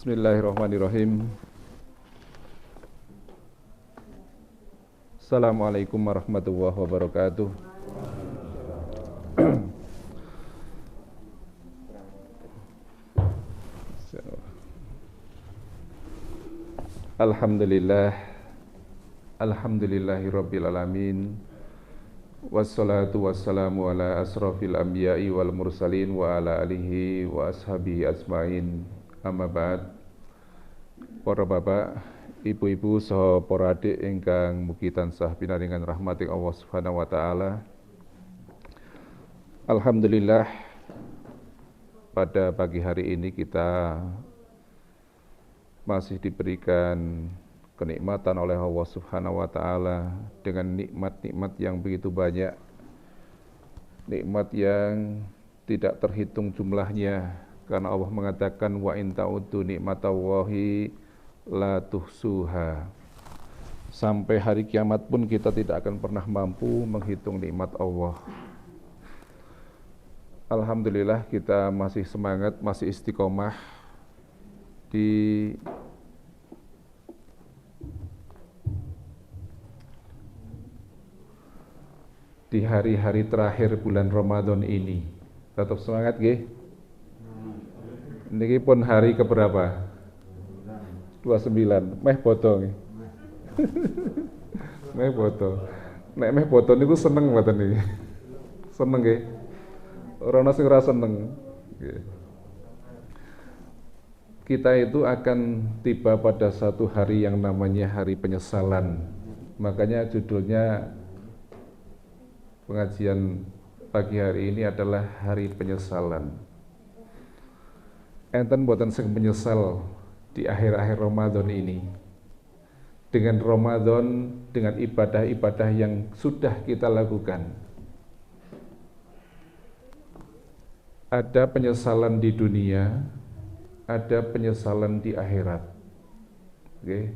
Bismillahirrahmanirrahim. Assalamualaikum warahmatullahi wabarakatuh. Alhamdulillah. Alhamdulillahi rabbil alamin. Wassalatu wassalamu ala asrafil anbiya'i wal mursalin wa ala alihi wa ashabihi asma'in. Amma ba'd. Para bapak, ibu-ibu saha para adik ingkang mugi tansah pinaringan rahmating Allah Subhanahu wa taala. Alhamdulillah, pada pagi hari ini kita masih diberikan kenikmatan oleh Allah Subhanahu wa taala dengan nikmat-nikmat yang begitu banyak. Nikmat yang tidak terhitung jumlahnya, karena Allah mengatakan wa in ta'uddu nikmatallahi la tuhsuha. Sampai hari kiamat pun kita tidak akan pernah mampu menghitung nikmat Allah. Alhamdulillah kita masih semangat, masih istiqomah di hari-hari terakhir bulan Ramadan ini. Tetap semangat nggih. Niki pun hari keberapa? 29. Meh bodo nggih. Meh bodo. Nek meh bodo niku seneng mboten niki? Seneng nggih. Ora ana sing ora seneng. Nggih. Kita itu akan tiba pada satu hari yang namanya hari penyesalan. Makanya judulnya pengajian pagi hari ini adalah hari penyesalan. Enten boten sing menyesal di akhir-akhir Ramadan ini. Dengan Ramadan, dengan ibadah-ibadah yang sudah kita lakukan. Ada penyesalan di dunia, ada penyesalan di akhirat. Oke.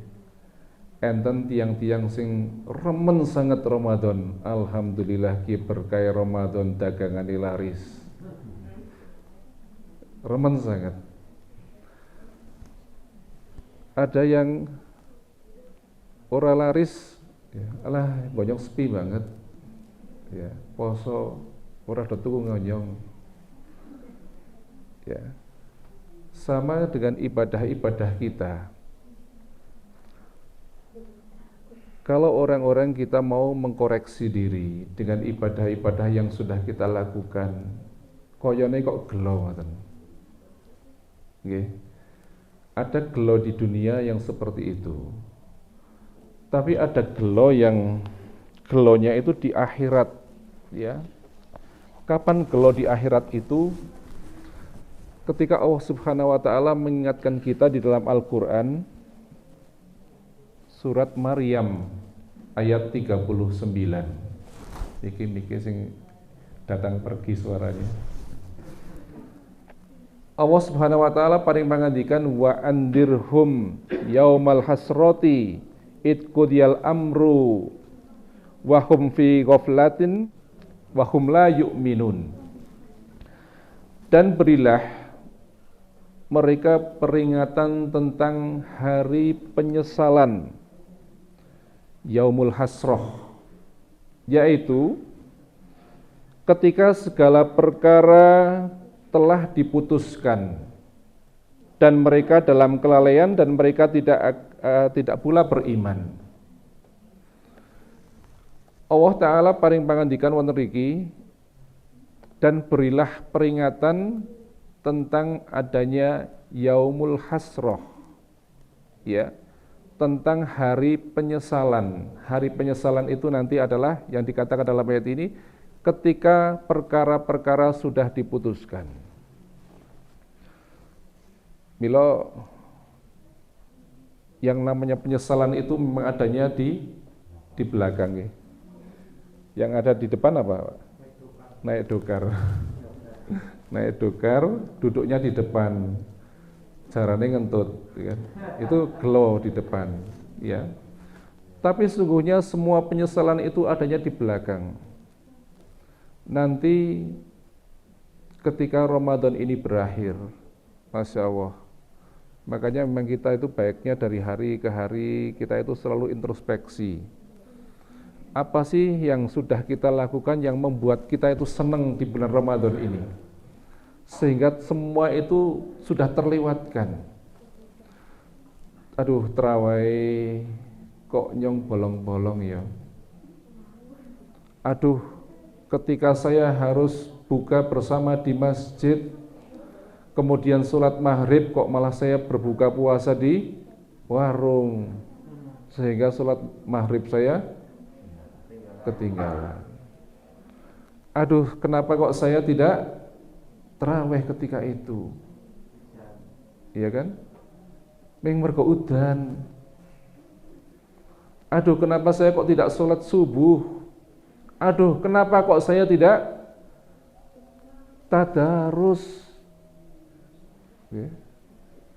Enten tiang-tiang sing remen sangat Ramadan. Alhamdulillah ki berkah Ramadan dagangane laris. Remen sangat. Ada yang ora laris, ya, alah banyak sepi banget. Ya, poso ora ada tuku ngonyong. Ya. Sama dengan ibadah-ibadah kita. Kalau orang-orang kita mau mengkoreksi diri dengan ibadah-ibadah yang sudah kita lakukan, koyone kok gelo ngoten. Nggih. Ada gelo di dunia yang seperti itu. Tapi ada gelo yang gelonya itu di akhirat, ya. Kapan gelo di akhirat itu? Ketika Allah Subhanahu wa taala mengingatkan kita di dalam Al-Qur'an surat Maryam ayat 39. Iki sing datang pergi suaranya. Allah Subhanahu wa taala paring pangandikan wa andirhum yaumal hasrati id qudiyal amru wa hum fi ghaflatin wa hum la yu'minun. Dan berilah mereka peringatan tentang hari penyesalan yaumul hasroh, yaitu ketika segala perkara telah diputuskan dan mereka dalam kelalaian dan mereka tidak pula beriman. Allah Ta'ala paring pangandikan wonten mriki, dan berilah peringatan tentang adanya yaumul hasroh, ya, tentang hari penyesalan. Hari penyesalan itu nanti adalah yang dikatakan dalam ayat ini ketika perkara-perkara sudah diputuskan. Milo yang namanya penyesalan itu memang adanya di belakang. Yang ada di depan apa? Naik dokar. Naik dokar, duduknya di depan. Carane ngentut, kan? Itu gelo di depan, ya. Tapi sesungguhnya semua penyesalan itu adanya di belakang. Nanti ketika Ramadan ini berakhir, Masya Allah, Makanya memang kita itu baiknya dari hari ke hari kita itu selalu introspeksi. Apa sih yang sudah kita lakukan yang membuat kita itu senang di bulan Ramadan ini? Sehingga semua itu sudah terlewatkan. Aduh, terawih kok nyong bolong-bolong ya. Aduh, ketika saya harus buka bersama di masjid, kemudian sholat maghrib kok malah saya berbuka puasa di warung, sehingga sholat maghrib saya ketinggalan. Aduh, kenapa kok saya tidak tarawih ketika itu? Iya kan? Ming mergo udan. Aduh, kenapa saya kok tidak sholat subuh? Aduh, kenapa kok saya tidak tadarus?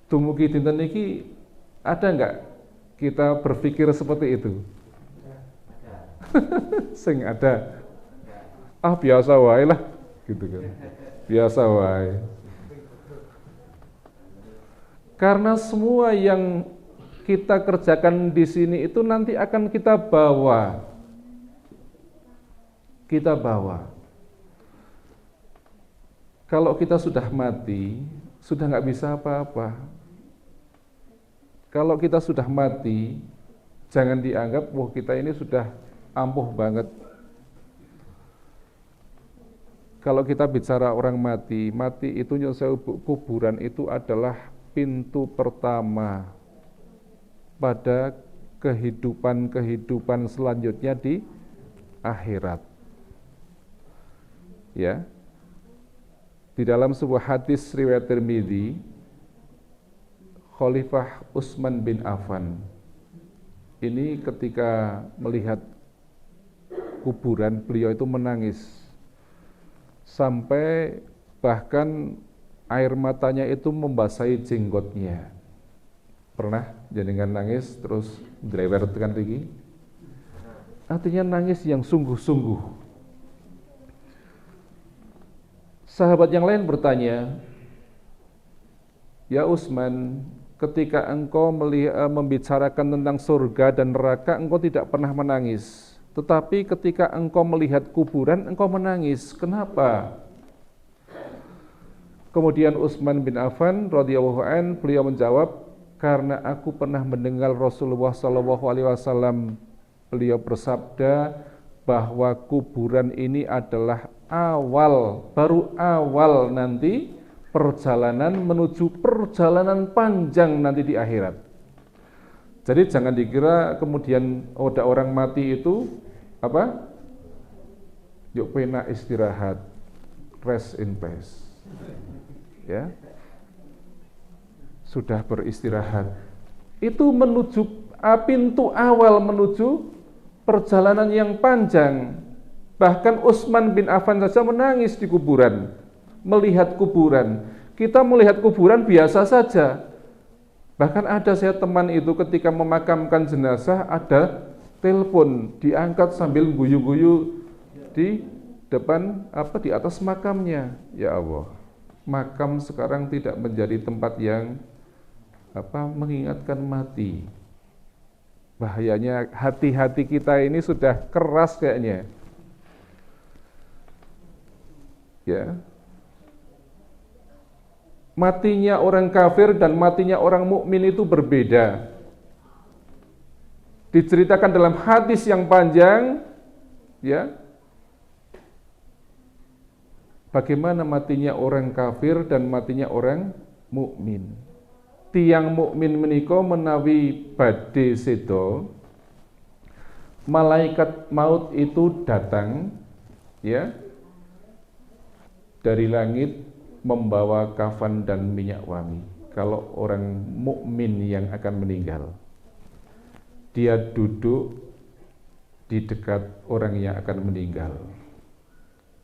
Dumugi dinten iki ada enggak kita berpikir seperti itu? Sing ada. Ah, biasa wae lah gitu kan. Biasa wae. Karena semua yang kita kerjakan di sini itu nanti akan kita bawa. Kita bawa. Kalau kita sudah mati, sudah nggak bisa apa-apa. Kalau kita sudah mati, jangan dianggap, wah kita ini sudah ampuh banget. Kalau kita bicara orang mati, mati itu nyusul kuburan itu adalah pintu pertama pada kehidupan selanjutnya di akhirat. Ya. Di dalam sebuah hadis riwayat Tirmidzi, Khalifah Utsman bin Affan ini ketika melihat kuburan, beliau itu menangis sampai bahkan air matanya itu membasahi jenggotnya. Pernah jenengan nangis terus drewer tekan tinggi? Artinya nangis yang sungguh-sungguh. Sahabat yang lain bertanya, "Ya Utsman, ketika engkau membicarakan tentang surga dan neraka, engkau tidak pernah menangis. Tetapi ketika engkau melihat kuburan, engkau menangis. Kenapa?" Kemudian Utsman bin Affan radhiyallahu an, beliau menjawab, "Karena aku pernah mendengar Rasulullah SAW, beliau bersabda bahwa kuburan ini adalah baru awal nanti perjalanan menuju perjalanan panjang nanti di akhirat." Jadi jangan dikira kemudian ada orang mati itu apa? Yuk pena istirahat, rest in peace. Ya. Sudah beristirahat. Itu menuju pintu awal menuju perjalanan yang panjang. Bahkan Utsman bin Affan saja menangis di kuburan, melihat kuburan. Kita melihat kuburan biasa saja. Bahkan ada saya teman itu ketika memakamkan jenazah, ada telepon diangkat sambil guyu-guyu di depan di atas makamnya. Ya Allah, makam sekarang tidak menjadi tempat yang mengingatkan mati. Bahayanya hati-hati kita ini sudah keras kayaknya. Ya. Matinya orang kafir dan matinya orang mukmin itu berbeda. Diceritakan dalam hadis yang panjang, ya. Bagaimana matinya orang kafir dan matinya orang mukmin. Tiang mukmin menika menawi badhe seda, malaikat maut itu datang, ya, dari langit membawa kafan dan minyak wangi. Kalau orang mukmin yang akan meninggal, dia duduk di dekat orang yang akan meninggal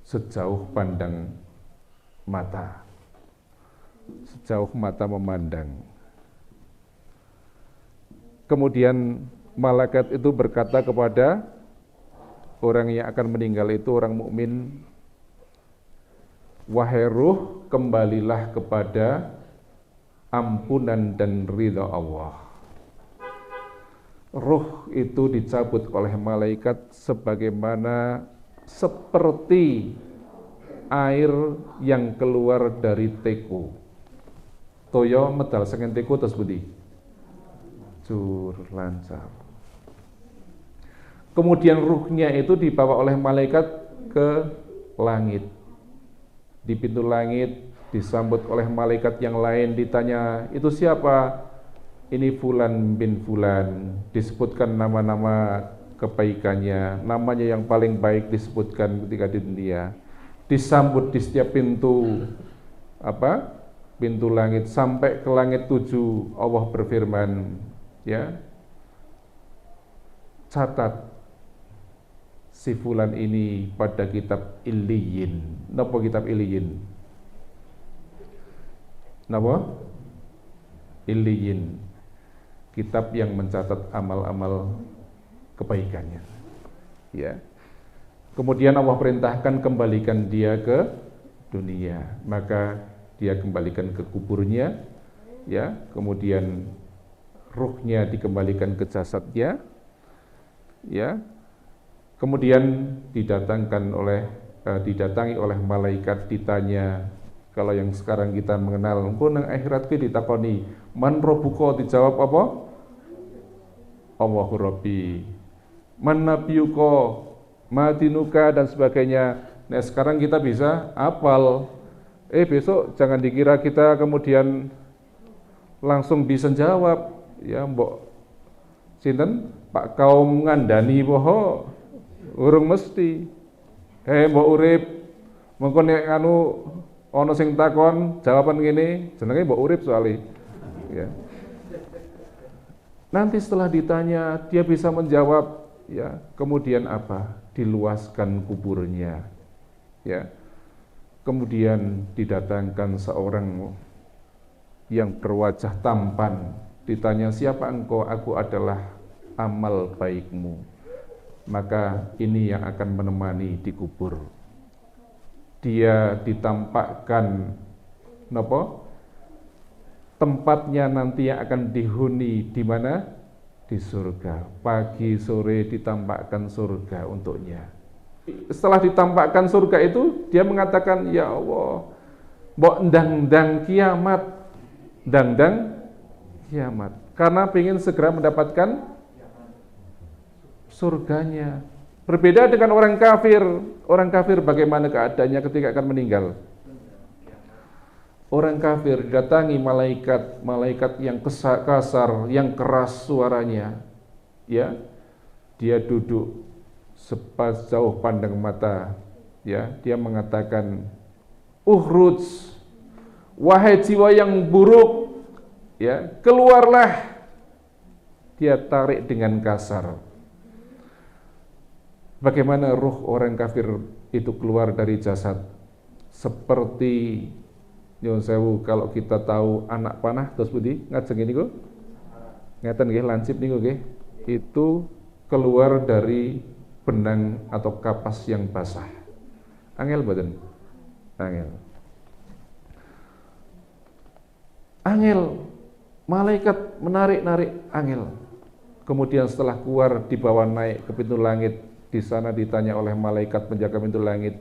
sejauh pandang mata, sejauh mata memandang. Kemudian malaikat itu berkata kepada orang yang akan meninggal itu, orang mukmin, "Wahai ruh, kembalilah kepada ampunan dan ridha Allah. Ruh itu dicabut oleh malaikat sebagaimana seperti air yang keluar dari teko. Toyo medal saking teko terus budi cur lancar. Kemudian ruhnya itu dibawa oleh malaikat ke langit. Di pintu langit disambut oleh malaikat yang lain, ditanya, itu siapa? Ini Fulan bin Fulan. Disebutkan nama-nama kebaikannya, namanya yang paling baik disebutkan ketika di dunia. Disambut di setiap pintu pintu langit sampai ke langit 7. Allah berfirman, ya, catat si Fulan ini pada kitab Illiyin. Napa kitab Illiyin? Napa? Illiyin. Kitab yang mencatat amal-amal kebaikannya. Ya. Kemudian Allah perintahkan kembalikan dia ke dunia. Maka dia kembalikan ke kuburnya, ya. Kemudian ruhnya dikembalikan ke jasadnya, ya. Kemudian didatangi oleh malaikat, ditanya, kalau yang sekarang kita mengenal, engko nang akhirat ki ditakoni, man rabbuka, dijawab apa? Allahu Rabbi. Man nabiyuka, ma dinuka, dan sebagainya. Nah, sekarang kita bisa hafal. Besok jangan dikira kita kemudian langsung bisa jawab. Ya, mbok sinten Pak kaum ngandani poho urung mesti. Mbok urip mengko nek anu ana sing takon jawaban ngene, jenenge mbok urip soalnya. Ya. Nanti setelah ditanya dia bisa menjawab, ya. Kemudian apa? Diluaskan kuburnya. Ya. Kemudian didatangkan seorang yang berwajah tampan, ditanya, siapa engkau? Aku adalah amal baikmu. Maka ini yang akan menemani di kubur. Dia ditampakkan tempatnya nanti yang akan dihuni di mana? Di surga. Pagi sore ditampakkan surga untuknya. Setelah ditampakkan surga itu, dia mengatakan, ya Allah, mbok ndang-ndang kiamat, ndang-ndang kiamat, karena ingin segera mendapatkan surganya. Berbeda dengan orang kafir. Orang kafir bagaimana keadaannya ketika akan meninggal? Orang kafir didatangi malaikat yang kasar, yang keras suaranya. Ya, dia duduk sejauh pandang mata. Ya, dia mengatakan, "Ukhruj, wahai jiwa yang buruk, ya, keluarlah." Dia tarik dengan kasar. Bagaimana ruh orang kafir itu keluar dari jasad? Seperti nyuwun sewu, kalau kita tahu anak panah terus budi ngajeng niku ngeten nggih, lancip niku nggih, itu keluar dari benang atau kapas yang basah. Angel mboten? Angel. Malaikat menarik angel. Kemudian setelah keluar dibawa naik ke pintu langit. Di sana ditanya oleh malaikat penjaga pintu langit,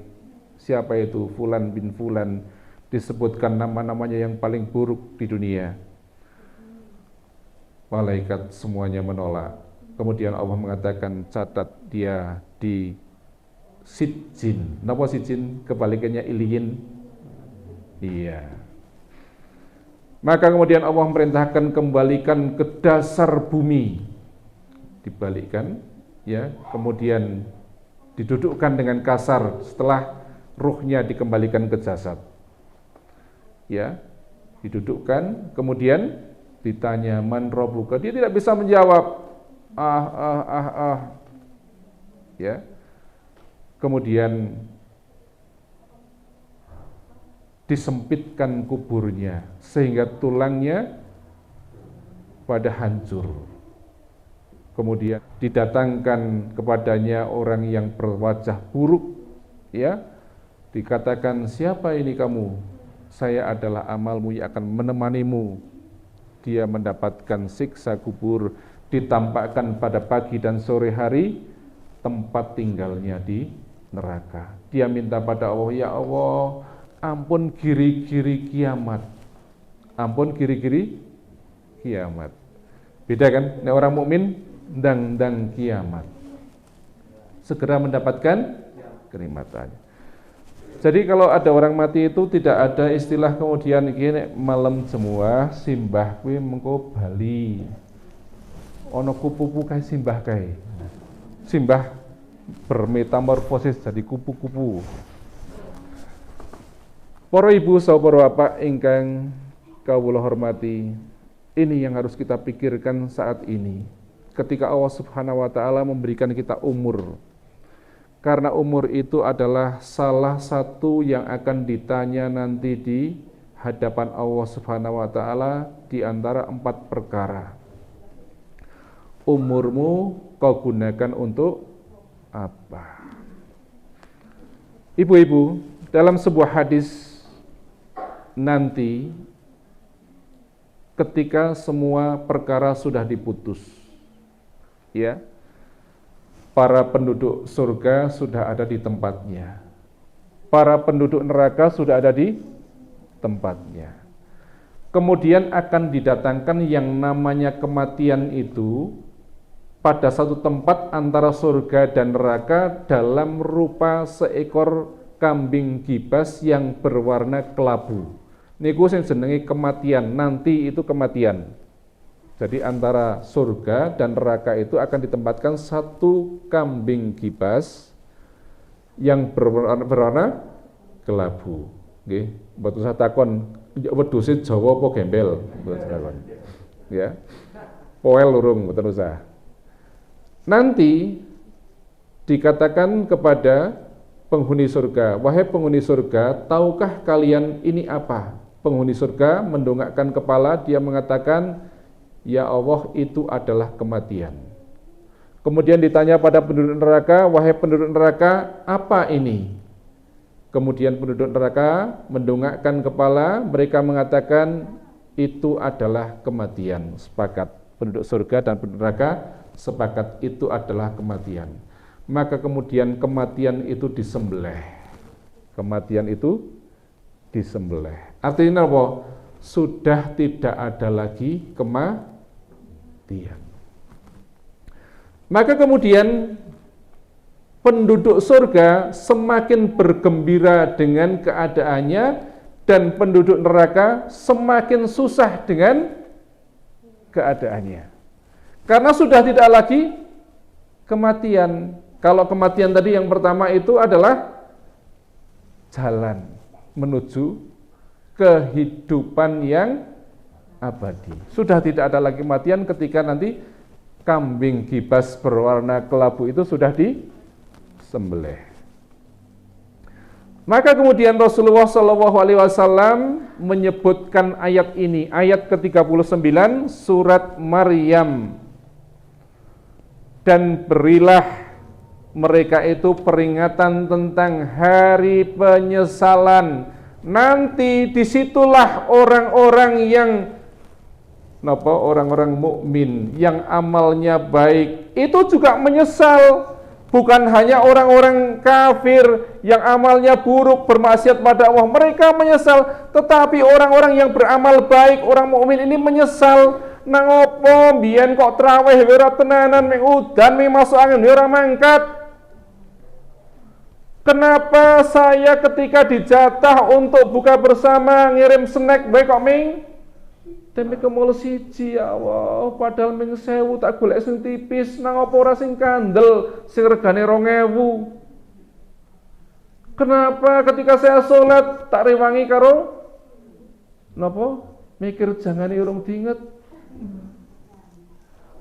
siapa itu? Fulan bin Fulan. Disebutkan nama-namanya yang paling buruk di dunia. Malaikat semuanya menolak. Kemudian Allah mengatakan, catat dia di Sijjin. Napa Sijjin? Kebalikannya Illiyin. Iya. Maka kemudian Allah memerintahkan kembalikan ke dasar bumi. Dibalikkan, ya. Kemudian didudukkan dengan kasar setelah ruhnya dikembalikan ke jasad. Ya, didudukkan, kemudian ditanya, man rabbuka. Dia tidak bisa menjawab. Ya. Kemudian disempitkan kuburnya sehingga tulangnya pada hancur. Kemudian didatangkan kepadanya orang yang berwajah buruk, ya. Dikatakan, siapa ini kamu? Saya adalah amalmu yang akan menemanimu dia mendapatkan siksa kubur, ditampakkan pada pagi dan sore hari tempat tinggalnya di neraka. Dia minta pada Allah, ya Allah, ampun giri-giri kiamat. Ampun giri-giri kiamat. Beda kan? Nek orang mukmin ndang-ndang kiamat. Segera mendapatkan kenikmatan. Jadi kalau ada orang mati itu tidak ada istilah kemudian gini malam semua simbah kuwi mengko bali. Ono kupu-kupu kae simbah kae. Simbah bermetamorfosis jadi kupu-kupu. Para ibu saha para bapak ingkang kawula hormati, ini yang harus kita pikirkan saat ini. Ketika Allah Subhanahu wa taala memberikan kita umur. Karena umur itu adalah salah satu yang akan ditanya nanti di hadapan Allah Subhanahu wa taala di antara 4 perkara. Umurmu kau gunakan untuk apa? Ibu-ibu, dalam sebuah hadis nanti ketika semua perkara sudah diputus, ya, para penduduk surga sudah ada di tempatnya, para penduduk neraka sudah ada di tempatnya. Kemudian akan didatangkan yang namanya kematian itu pada satu tempat antara surga dan neraka dalam rupa seekor kambing gibas yang berwarna kelabu. Niku sing jenenge kematian, nanti itu kematian. Jadi antara surga dan neraka itu akan ditempatkan satu kambing gibas yang berwarna kelabu. Nggih, mboten usah takon wedhuse Jawa apa gembel, mboten takon. Ya. Poel lurung mboten usah. Nanti dikatakan kepada penghuni surga, wahai penghuni surga, tahukah kalian ini apa? Penghuni surga mendongakkan kepala, dia mengatakan, ya Allah, itu adalah kematian. Kemudian ditanya pada penduduk neraka, wahai penduduk neraka, apa ini? Kemudian penduduk neraka mendongakkan kepala, mereka mengatakan itu adalah kematian. Sepakat, penduduk surga dan penduduk neraka sepakat itu adalah kematian. Maka kemudian kematian itu disembelih. Kematian itu disembelih. Artinya apa? Sudah tidak ada lagi kematian. Maka kemudian penduduk surga semakin bergembira dengan keadaannya dan penduduk neraka semakin susah dengan keadaannya. Karena sudah tidak lagi kematian. Kalau kematian tadi yang pertama itu adalah jalan menuju kehidupan yang abadi. Sudah tidak ada lagi kematian ketika nanti kambing gibas berwarna kelabu itu sudah disembelih. Maka kemudian Rasulullah SAW menyebutkan ayat ini, ayat ke-39 surat Maryam. Dan berilah mereka itu peringatan tentang hari penyesalan. Nanti disitulah orang-orang yang orang-orang mukmin yang amalnya baik itu juga menyesal. Bukan hanya orang-orang kafir yang amalnya buruk, bermaksiat pada Allah, mereka menyesal, tetapi orang-orang yang beramal baik, orang mukmin ini menyesal. Nang opo mbiyen kok traweh ora tenanan, ming udan ming masuk angin ora mangkat. Kenapa saya ketika dijatah untuk buka bersama ngirim snack bae kok ming tempe kemul siji, ya Allah, padahal ming 1000 tak golek sing tipis, nang apa ora sing kandel sing regane 2000. Kenapa ketika saya sholat tak rewangi karo napa mikir jangane urung diinget.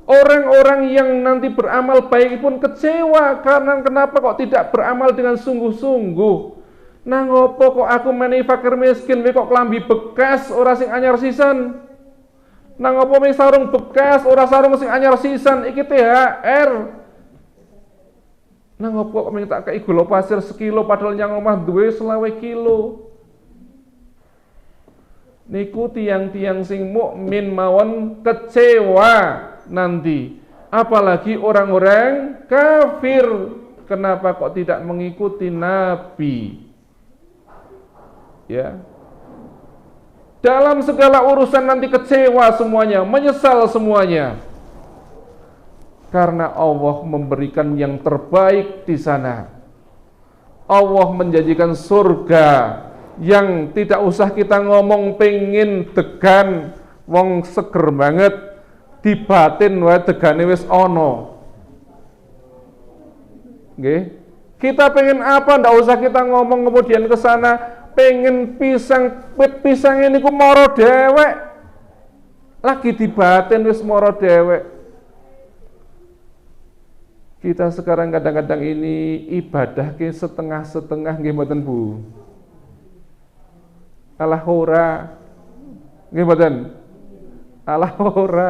Orang-orang yang nanti beramal baik pun kecewa karena kenapa kok tidak beramal dengan sungguh-sungguh. Nah ngopo kok aku menehi fakir miskin, kok klambi bekas ora sing anyar sisan. Nah ngopo me sarung bekas ora sarung sing anyar sisan, iki THR. Nah ngopo kok minta kei gula pasir sekilo padahal yang omah duwe 20 kilo. niku tiang-tiang sing mukmin mawon kecewa nanti. Apalagi orang-orang kafir, kenapa kok tidak mengikuti Nabi? Ya. Dalam segala urusan nanti kecewa semuanya, menyesal semuanya. Karena Allah memberikan yang terbaik di sana. Allah menjanjikan surga yang tidak usah kita ngomong pengen degan, wong seger banget, di batin wae degane wis ana. Nggih. Kita pengen apa, ndak usah kita ngomong kemudian ke sana, pengen pisang, wit pisang ini ku moro dewek. Lagi di batin wis moro dewek. Kita sekarang kadang-kadang ini ibadah ke setengah-setengah nggih mboten Bu? Alah ora. Nggih mboten? Alah ora.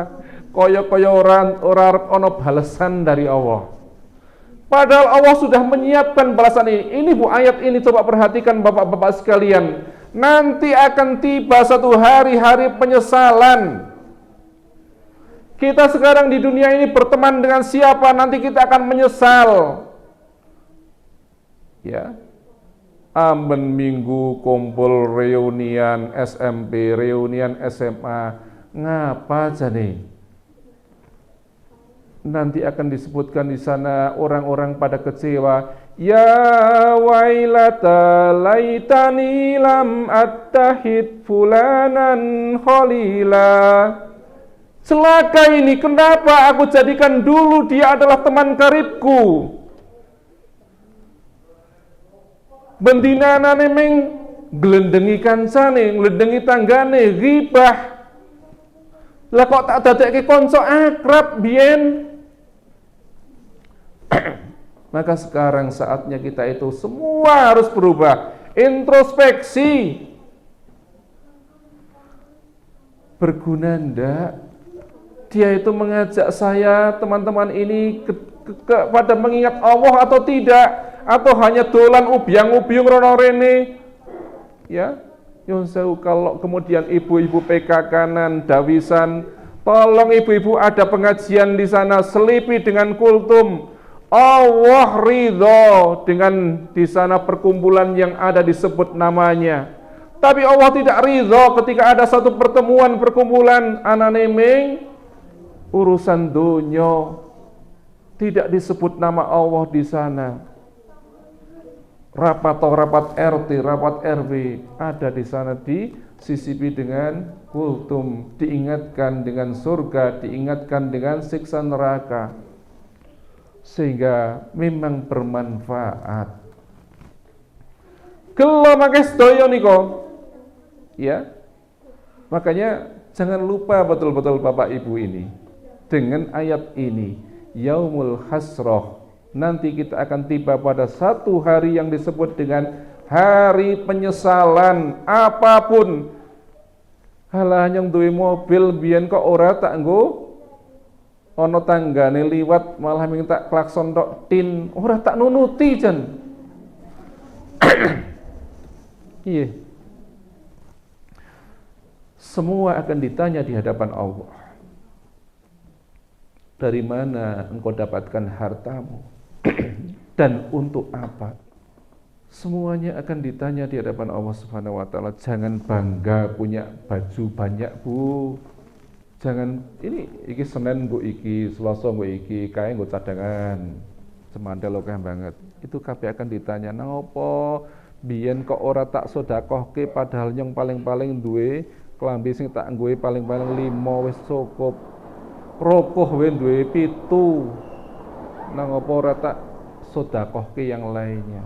Kaya-kaya ora ana balasan dari Allah. Padahal Allah sudah menyiapkan balasan ini. Ini Bu, ayat ini coba perhatikan Bapak-bapak sekalian. Nanti akan tiba satu hari-hari penyesalan. Kita sekarang di dunia ini berteman dengan siapa, nanti kita akan menyesal. Ya. Amben minggu kumpul reunian SMP, reunian SMA. Ngapa jane? Nanti akan disebutkan di sana orang-orang pada kecewa. Ya wailata laitani lam attahid fulanan khalila. Celaka ini, kenapa aku jadikan dulu dia adalah teman karibku. Bendinane ming glendengi kancane, glendengi tanggane, ghibah. Lah kok tak dadekke kanca akrab biyen. Maka sekarang saatnya kita itu semua harus berubah, introspeksi. Berguna ndak? Dia itu mengajak saya, teman-teman ini pada mengingat Allah atau tidak, atau hanya dolan ubyang-ubyung rono rene. Ya, Yonsewu, kalau kemudian ibu-ibu PK kanan dawisan, tolong ibu-ibu ada pengajian di sana, selipi dengan kultum. Allah ridho dengan di sana perkumpulan yang ada disebut namanya. Tapi Allah tidak ridho ketika ada satu pertemuan perkumpulan ananeming urusan dunia, tidak disebut nama Allah di sana. Rapat RT, rapat RW ada di sana, disisipi dengan kultum, diingatkan dengan surga, diingatkan dengan siksa neraka, sehingga memang bermanfaat. Gelo mangke sedaya nika. Ya. Makanya jangan lupa betul-betul Bapak Ibu ini dengan ayat ini, Yaumul Hasrah. Nanti kita akan tiba pada satu hari yang disebut dengan hari penyesalan. Apapun, halah yang duwe mobil biyen kok ora tak nggo ana tanggane liwat malah minta klakson tok tin, ora tak nunuti jan. Iya. Semua akan ditanya di hadapan Allah. Dari mana engkau dapatkan hartamu? Dan untuk apa? Semuanya akan ditanya di hadapan Allah Subhanahu wa taala. Jangan bangga punya baju banyak, Bu. Jangan iki Senin nggo iki, Selasa nggo iki, kae nggo cadangan. Semandel akeh banget. Itu kabeh akan ditanya, "Nang apa biyen kok ora tak sedekahke padahal yang paling-paling duwe klambi sing tak nggoe paling-paling 5 wis cukup. Rokoh wae duwe 7. Nang apa ora tak sedekahke yang lainnya."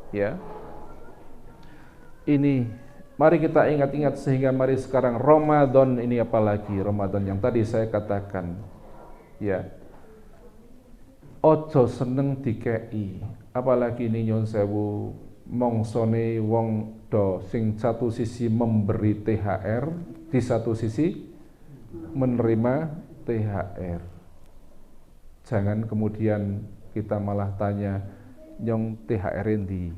Ya. Ini mari kita ingat-ingat sehingga mari sekarang Ramadan ini, apalagi Ramadan yang tadi saya katakan. Ya. Ojo seneng dikei, apalagi ini nyon sewu mongsone wong do sing satu sisi memberi THR, di satu sisi menerima THR. Jangan kemudian kita malah tanya nyong THR endi.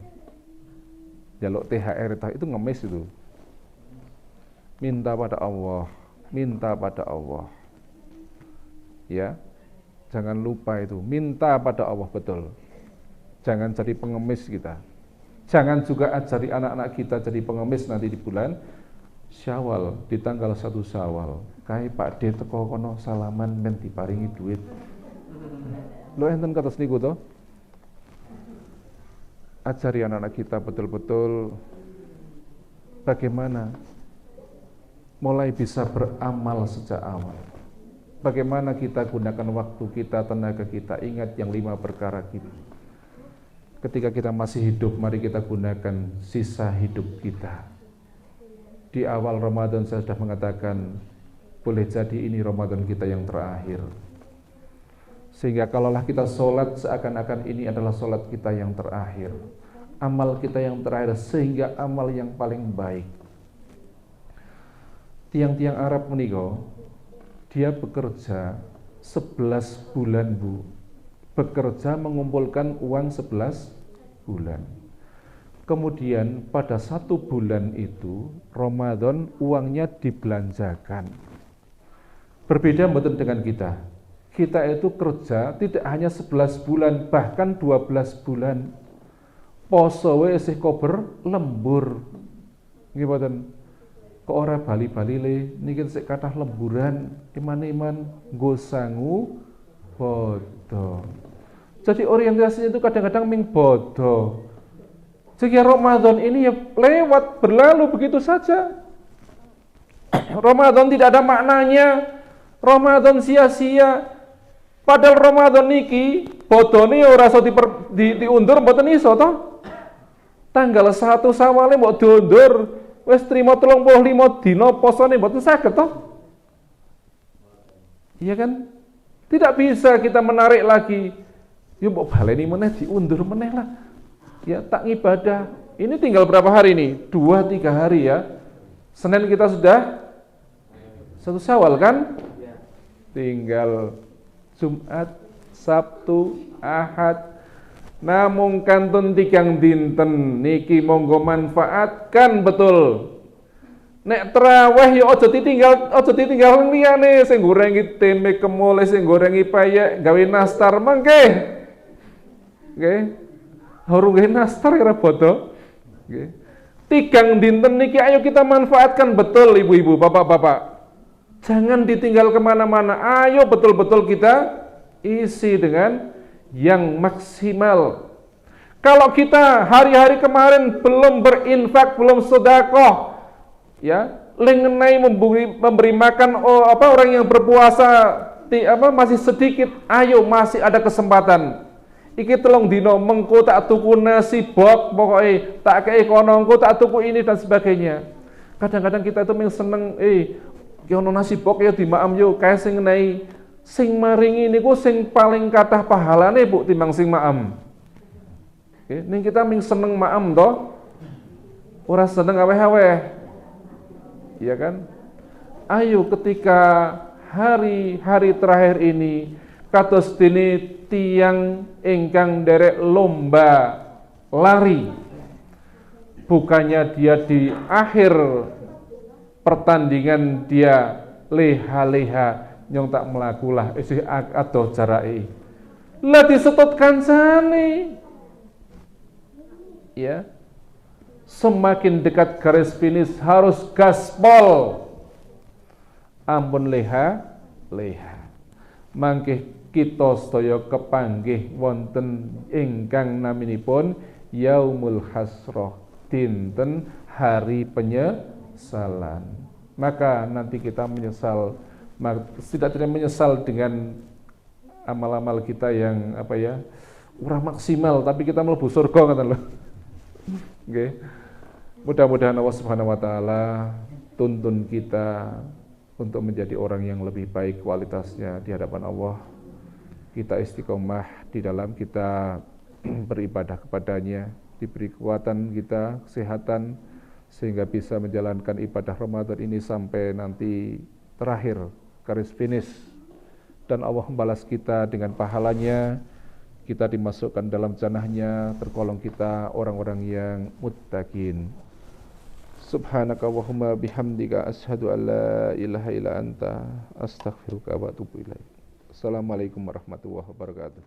Jaluk THR itu ngemis itu. Minta pada Allah, minta pada Allah. Ya. Jangan lupa itu, minta pada Allah betul. Jangan jadi pengemis kita. Jangan juga ajari anak-anak kita jadi pengemis nanti di bulan Syawal, di tanggal 1 Syawal. Kae Pak D teko kono salaman men diparingi duit. Lho enten kados niku to? Ajari anak-anak kita betul-betul bagaimana mulai bisa beramal sejak awal. Bagaimana kita gunakan waktu kita, tenaga kita. Ingat yang 5 perkara kita. Ketika kita masih hidup, mari kita gunakan sisa hidup kita. Di awal Ramadan saya sudah mengatakan, boleh jadi ini Ramadan kita yang terakhir. Sehingga kalaulah kita sholat, seakan-akan ini adalah sholat kita yang terakhir. Amal kita yang terakhir, sehingga amal yang paling baik. Tiang-tiang Arab menika, dia bekerja 11 bulan Bu. Bekerja mengumpulkan uang 11 bulan. Kemudian pada 1 bulan itu Ramadan uangnya dibelanjakan. Berbeda mboten dengan kita. Kita itu kerja tidak hanya 11 bulan, bahkan 12 bulan. Poso wae isih kober lembur. Nggih mboten. Kok ora bali-bali le niki sik kathah lemburan, iman-iman nggo sangu bodo. Jadi orientasinya itu kadang-kadang ming bodo. Jadi Ramadan ini ya lewat, berlalu begitu saja. Ramadan tidak ada maknanya. Ramadan sia-sia. Padahal Ramadan niki bodone ora iso diundur mboten iso toh. Tanggal 1 Syawal mbok diundur. Wes trimo 35 dina posone mboten saged toh? Iya kan? Tidak bisa kita menarik lagi. Ya mbok baleni meneh diundur meneh lah. Ya tak ngibadah. Ini tinggal berapa hari nih? 2-3 hari ya. Senin kita sudah 1 Syawal kan? Tinggal Jumat, Sabtu, Ahad. Namung kantun 3 dinten niki monggo manfaatkan betul. Nek traweh ya aja ditinggal liyane sing gorengi tempe kemole, sing gorengi payek, gawe nastar mangke. Nggih. Haru gawe nastar ora bodo. Nggih. 3 dinten niki ayo kita manfaatkan betul ibu-ibu, bapak-bapak. Jangan ditinggal kemana-mana. Ayo betul-betul kita isi dengan yang maksimal. Kalau kita hari-hari kemarin belum berinfak, belum sedekah, ya, lengenai memberi makan orang yang berpuasa masih sedikit, ayo masih ada kesempatan. Iki telung dino mengko tak tuku nasi bok, pokoknya tak kei kono engko tak tuku ini dan sebagainya. Kadang-kadang kita itu seneng ki ono nasi bok ya dimaam yo kae sing ngenai sing maringi niku sing paling kathah pahalane Bu timbang sing maam. Oke, ning kita seneng maam toh. Ora seneng aweh-aweh. Iya kan? Ayo ketika hari-hari terakhir ini kados dene tiyang ingkang derek lomba lari. Bukannya dia di akhir pertandingan dia leha-leha nyong tak melakulah isih adoh jarake. Lah disetut kancane. Ya. Semakin dekat garis finish harus gaspol. Ampun leha. Mangke kita sedaya kepanggih wonten ingkang naminipun Yaumul Hasrah, dinten hari penyesalan. Maka nanti kita menyesal, tidak menyesal dengan amal-amal kita yang kurang maksimal, tapi kita mlebu surga ngoten lho. Nggih. Mudah-mudahan Allah Subhanahu wa taala tuntun kita untuk menjadi orang yang lebih baik kualitasnya di hadapan Allah. Kita istiqomah di dalam kita beribadah kepadanya, diberi kekuatan kita, kesehatan, sehingga bisa menjalankan ibadah Ramadan ini sampai nanti terakhir garis finish, dan Allah membalas kita dengan pahalanya. Kita dimasukkan dalam jannahnya, tergolong kita orang-orang yang muttaqin. Subhanaka Allahumma bihamdika asyhadu an la ilaha illa anta astaghfiruka wa atubu ilaik. Assalamualaikum warahmatullahi wabarakatuh.